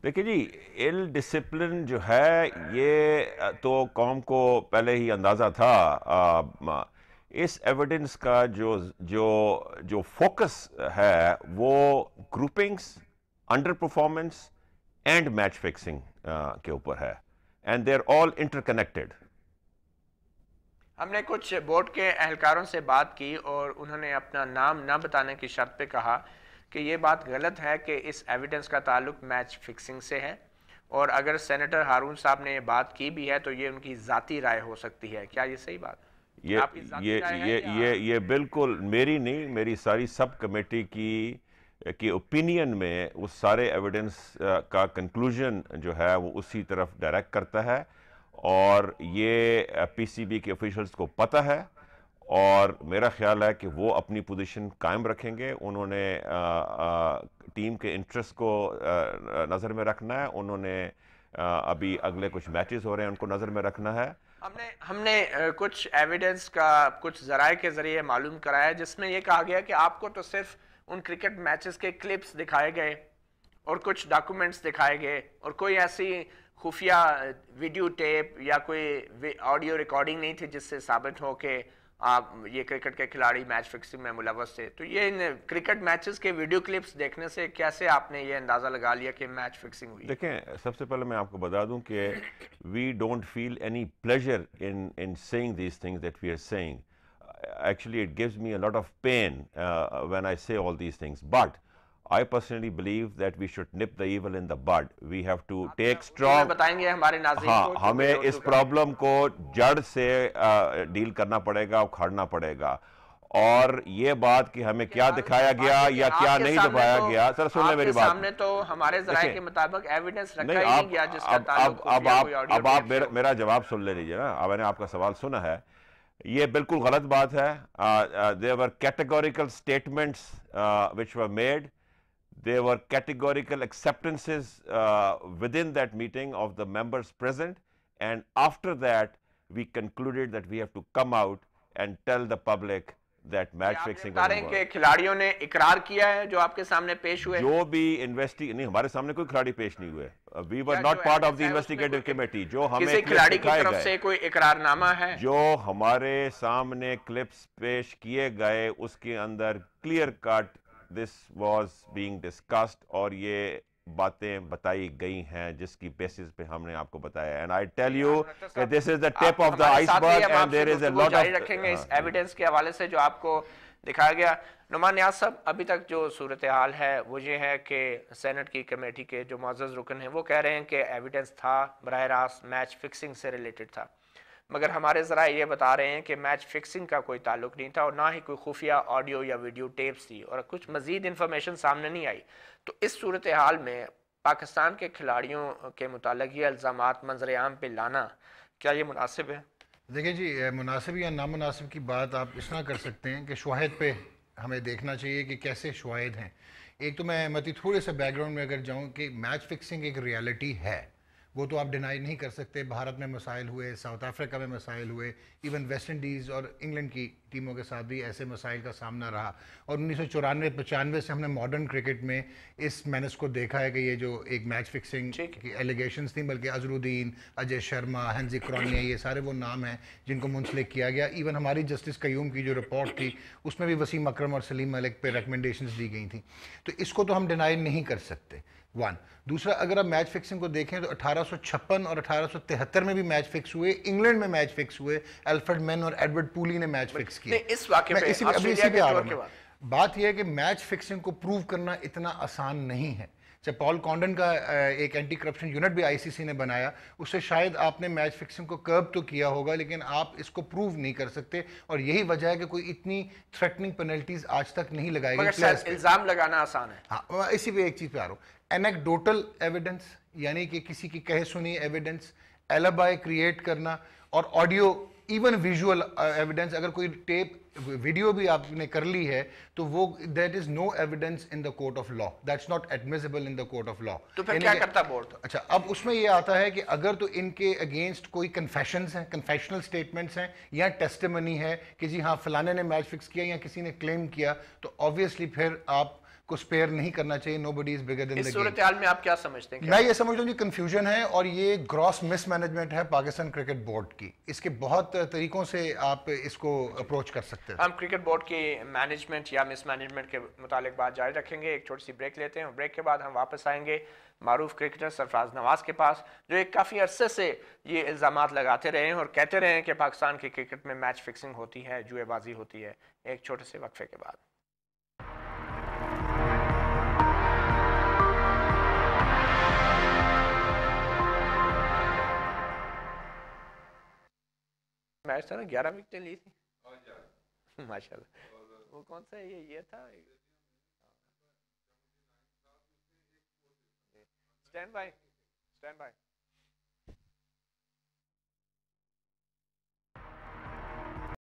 دیکھیں جی، L discipline جو ہے یہ تو قوم کو پہلے ہی اندازہ تھا۔ اس ایویڈنس کا جو فوکس ہے وہ groupings, under performance and match fixing کے اوپر ہے، and they are all interconnected. ہم نے کچھ بورڈ کے اہلکاروں سے بات کی اور انہوں نے اپنا نام نہ بتانے کی شرط پہ کہا کہ یہ بات غلط ہے کہ اس ایویڈنس کا تعلق میچ فکسنگ سے ہے، اور اگر سینیٹر ہارون صاحب نے یہ بات کی بھی ہے تو یہ ان کی ذاتی رائے ہو سکتی ہے۔ کیا یہ صحیح بات ہے؟ یہ آپ کی ذاتی یہ رائے ہے یہ یا یہ بالکل میری نہیں، میری ساری سب کمیٹی کی اوپینین میں اس سارے ایویڈنس کا کنکلوژن جو ہے وہ اسی طرف ڈائریکٹ کرتا ہے، اور یہ پی سی بی کے آفیشلز کو پتہ ہے، اور میرا خیال ہے کہ وہ اپنی پوزیشن قائم رکھیں گے۔ انہوں نے ٹیم کے انٹرسٹ کو نظر میں رکھنا ہے، انہوں نے ابھی اگلے کچھ میچز ہو رہے ہیں ان کو نظر میں رکھنا ہے۔ ہم نے کچھ ایویڈنس کا کچھ ذرائع کے ذریعے معلوم کرایا جس میں یہ کہا گیا کہ آپ کو تو صرف ان کرکٹ میچز کے کلپس دکھائے گئے اور کچھ ڈاکومنٹس دکھائے گئے، اور کوئی ایسی خفیہ ویڈیو ٹیپ یا کوئی آڈیو ریکارڈنگ نہیں تھی جس سے ثابت ہو کہ آپ یہ کرکٹ کے کھلاڑی میچ فکسنگ میں ملوث تھے۔ تو یہ کرکٹ میچز کے ویڈیو کلپس دیکھنے سے کیسے آپ نے یہ اندازہ لگا لیا کہ میچ فکسنگ ہوئی؟ دیکھیں، سب سے پہلے میں آپ کو بتا دوں کہ we don't feel any pleasure in saying these things that we are saying. Actually, it gives me a lot of pain when I say all these things. But I personally believe that we should nip the evil in the bud. We have to take strong. بتائیں گے ہمارے ناظرین کو، ہاں، ہمیں اس problem کو جڑ سے ڈیل کرنا پڑے گا، اکھاڑنا پڑے گا، اور یہ بات کہ ہمیں کیا دکھایا گیا یا کیا نہیں دکھایا گیا، سر سن لیں میری بات۔ سامنے تو ہمارے ذرائع کے مطابق ایویڈنس رکھا ہی نہیں گیا جس کا تعلق اب آپ میرا جواب سن لے لیجیے نا، میں نے آپ کا سوال سنا ہے۔ یہ بالکل غلط بات ہے۔ there were categorical statements which were made. There were categorical acceptances within that meeting of the members present, and after that we concluded that we have to come out and tell the public that match fixing was involved. کہ کھلاڑیوں نے اقرار کیا ہے جو آپ کے سامنے پیش ہوئے؟ جو بھی نہیں، ہمارے سامنے کوئی کھلاڑی پیش نہیں ہوئے۔ We were not part of the investigative committee. جو ہمیں کسی کھلاڑی کی طرف سے کوئی اقرار نامہ ہے؟ جو ہمارے سامنے کلپس پیش کیے گئے اس کے اندر clear cut this was being discussed، اور یہ باتیں بتائی گئی ہیں جس کی بیسس پہ ہم نے آپ کو بتایا ہے۔ And I tell you کہ this is the tip of the iceberg and there is a lot of جاری رکھیں گے اس ایویڈنس کے حوالے سے جو آپ کو دکھایا گیا۔ نعمان نیاز صاحب، ابھی تک جو صورتحال ہے وہ یہ ہے کہ سینٹ کی کمیٹی کے جو معزز رکن ہیں وہ کہہ رہے ہیں کہ ایویڈنس تھا براہ راست میچ فکسنگ سے ریلیٹڈ تھا، مگر ہمارے ذرائع یہ بتا رہے ہیں کہ میچ فکسنگ کا کوئی تعلق نہیں تھا، اور نہ ہی کوئی خفیہ آڈیو یا ویڈیو ٹیپس تھی، اور کچھ مزید انفارمیشن سامنے نہیں آئی۔ تو اس صورتحال میں پاکستان کے کھلاڑیوں کے متعلق یہ الزامات منظر عام پہ لانا کیا یہ مناسب ہے؟ دیکھیں جی، مناسب یا نامناسب کی بات آپ اس طرح کر سکتے ہیں کہ شواہد پہ ہمیں دیکھنا چاہیے کہ کیسے شواہد ہیں۔ ایک تو میں تھوڑے سے بیک گراؤنڈ میں اگر جاؤں کہ میچ فکسنگ ایک ریالٹی ہے، وہ تو آپ ڈینائی نہیں کر سکتے۔ بھارت میں مسائل ہوئے، ساؤتھ افریقہ میں مسائل ہوئے، ایون ویسٹ انڈیز اور انگلینڈ کی ٹیموں کے ساتھ بھی ایسے مسائل کا سامنا رہا، اور 1994-95 سے ہم نے ماڈرن کرکٹ میں اس مینس کو دیکھا ہے کہ یہ جو ایک میچ فکسنگ کی ایلیگیشنز تھیں، بلکہ اظہرالدین، اجے شرما، ہینزی کرونیا، یہ سارے وہ نام ہیں جن کو منسلک کیا گیا۔ ایون ہماری جسٹس قیوم کی جو رپورٹ تھی اس میں بھی وسیم اکرم اور سلیم ملک پہ ریکمنڈیشنز دی گئی تھیں، تو اس کو تو ہم ڈینائی نہیں کر سکتے۔ دوسرا، اگر آپ میچ فکسنگ کو دیکھیں تو 1856 اور 1873 میں بھی میچ فکس ہوئے، انگلینڈ میں میچ فکس ہوئے، الفریڈ مین اور ایڈورڈ پولی نے میچ فکس کیا۔ اس واقعے پہ اسی پہ آ رہا ہوں۔ بات یہ ہے کہ میچ فکسنگ کو پروو کرنا اتنا آسان نہیں ہے۔ جب پال کانڈن کا ایک اینٹی کرپشن یونٹ بھی آئی سی سی نے بنایا، اس سے شاید آپ نے میچ فکسنگ کو کرب تو کیا ہوگا لیکن آپ اس کو پروو نہیں کر سکتے، اور یہی وجہ ہے کہ کوئی اتنی تھریٹننگ پینلٹیز آج تک نہیں لگائی گئی۔ مگر الزام لگانا آسان ہے۔ ہاں، اسی پہ ایک چیز پہ آ رہا ہوں، اینیکڈوٹل ایویڈنس، یعنی کہ کسی کی کہہ سنی ایویڈنس، ایلیبائی کریٹ کرنا، اور آڈیو ایون ویژول ایویڈنس۔ اگر کوئی ٹیپ ویڈیو بھی آپ نے کر لی ہے تو وہ that is no evidence in the court of law, that's not admissible in the court of law. تو پھر کیا کرتا بورڈ؟ اچھا، اب اس میں یہ آتا ہے کہ اگر تو ان کے اگینسٹ کوئی کنفیشنز ہیں، کنفیشنل سٹیٹمنٹس ہیں، یا ٹیسٹیمنی ہے کہ جی ہاں فلانے نے میچ فکس کیا یا کسی نے کلیم کیا، تو آبویسلی پھر آپ کو اسپیئر نہیں کرنا چاہیے. Nobody is bigger than is the game. صورتحال میں آپ کیا سمجھتے ہیں؟ میں یہ سمجھتا ہوں کہ کنفیوژن ہے اور یہ گراس مس مینجمنٹ ہے پاکستان کرکٹ بورڈ کی. اس کے بہت طریقوں سے آپ اس کو اپروچ کر سکتے ہیں. ہم کرکٹ بورڈ کی مینجمنٹ یا مس مینجمنٹ کے متعلق بات جاری رکھیں گے. ایک چھوٹی سی بریک لیتے ہیں اور بریک کے بعد ہم واپس آئیں گے معروف کرکٹر سرفراز نواز کے پاس، جو ایک کافی عرصے سے یہ الزامات لگاتے رہے ہیں اور کہتے رہے ہیں کہ پاکستان کی کرکٹ میں میچ فکسنگ ہوتی ہے، جوئے بازی ہوتی ہے. ایک چھوٹے سے وقفے کے بعد. میچ تھا نا 11 وکٹیں لی تھی ماشاء اللہ. وہ کون سا یہ تھا؟ Stand by.